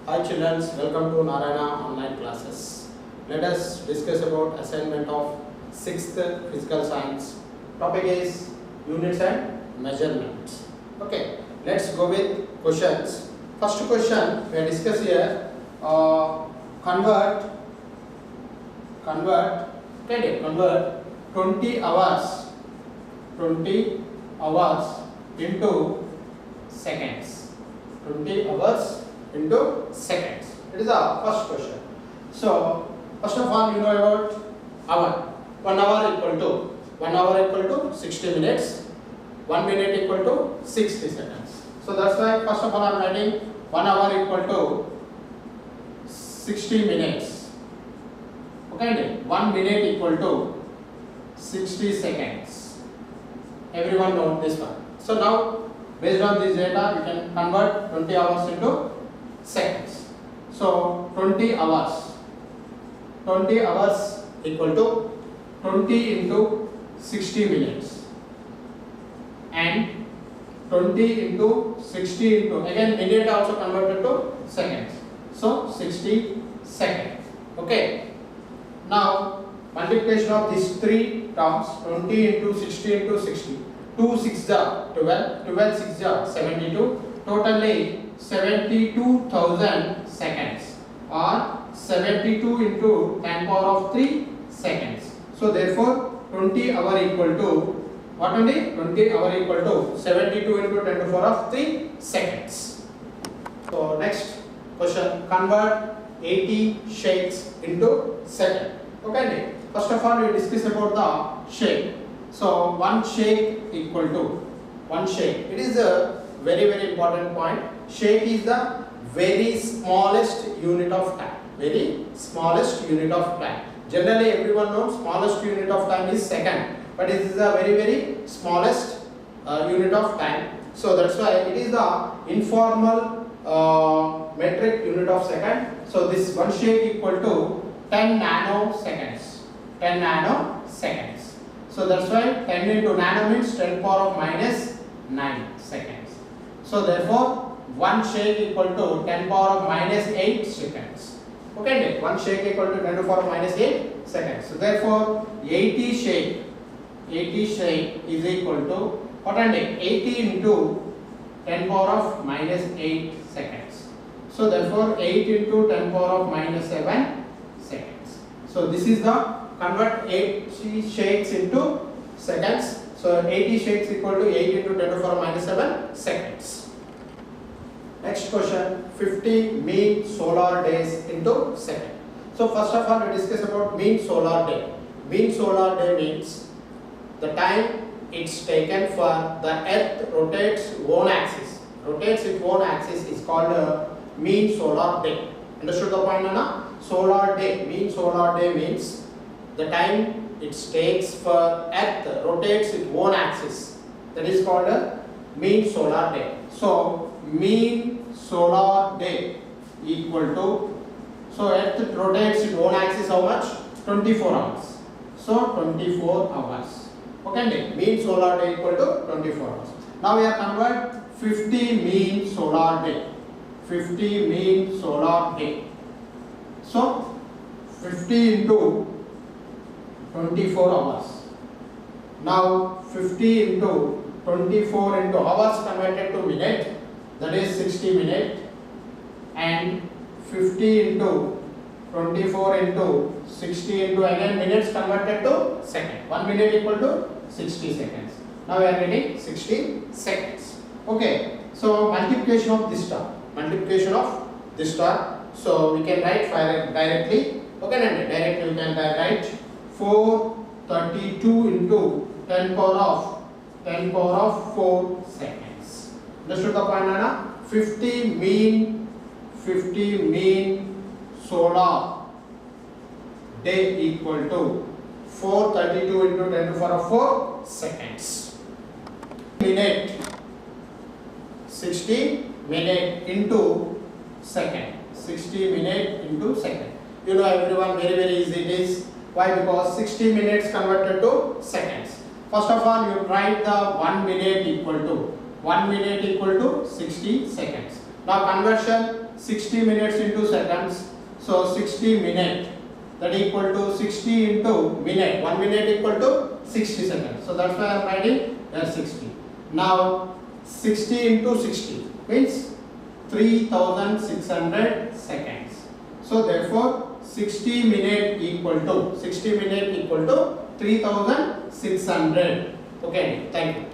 Hi children, welcome to Narayana online classes. Let us discuss about assignment of 6th physical science. Topic is units and measurements. Okay, let's go with questions. First question we discuss here. Convert 20 hours into seconds. 20 hours into seconds. It is our first question. So first of all, you know about hour. 1 hour equal to 60 minutes. 1 minute equal to 60 seconds. So that's why first of all I am writing 1 hour equal to 60 minutes. Okay, 1 minute equal to 60 seconds. Everyone know this one. So now based on this data, we can convert 20 hours into seconds. So 20 hours equal to 20 into 60 minutes, and 20 into 60 into again minute also converted to seconds. So 60 seconds. Okay. Now multiplication of these three terms, 20 into 60 into 60. 2 6 are 12, 12 6 are 72, totally 72,000 seconds, or 72 into 10 power of 3 seconds. So therefore 20 hour equal to what only? 20 hour equal to 72 into 10 to the power of 3 seconds. So next question, convert 80 shakes into second. Okay, first of all we discuss about the shake. So one shake equal to one shake. It is a very important point. Shake is the very smallest unit of time. Very smallest unit of time. Generally everyone knows smallest unit of time is second, but it is the very smallest unit of time. So that's why it is the informal metric unit of second. So this one shake equal to 10 nanoseconds. 10 nanoseconds. So that's why 10 into nano means 10 power of minus 9 seconds. So therefore one shake equal to 10 power of minus 8 seconds. Okay, one shake equal to 10 to the power of minus 8 seconds. So therefore 80 shake is equal to what? 80 into 10 power of minus 8 seconds. So therefore 8 into 10 power of minus 7 seconds. So this is the convert 80 shakes into seconds. So 80 shakes equal to 8 into 10 to the power minus 7 seconds. Next question, 50 mean solar days into second. So first of all we discuss about mean solar day. Mean solar day means the time it's taken for the earth rotates own axis. Rotates its own axis is called a mean solar day. Understood the point, Anna? Solar day, mean solar day means the time it takes for earth rotates its own axis. That is called a mean solar day. So mean solar day equal to, so earth rotates its own axis how much? 24 hours. So 24 hours. Okay, mean solar day equal to 24 hours. Now we are convert 50 mean solar day. 50 mean solar day. So 50 into 24 hours. Now 50 into 24 into hours converted to minute, that is 60 minutes, and 50 into 24 into 60 into again minutes converted to second. 1 minute equal to 60 seconds. Now we are getting 60 seconds. Okay, so multiplication of this term. So we can write directly. Okay, directly we can write 432 into 10 power of 4 seconds. Understood the point, Anna? 50 mean solar day equal to 432 into 10 to the power of 4 seconds. Minute 60 minute into second. 60 minute into second. You know everyone, very easy it is. Why? Because 60 minutes converted to seconds. First of all, you write the 1 minute equal to 60 seconds. Now conversion, 60 minutes into seconds. So 60 minute, that equal to 60 into minute. 1 minute equal to 60 seconds. So that's why I am writing there 60. Now 60 into 60 means 3600 seconds. So therefore 60 minute equal to 3600. Okay, thank you.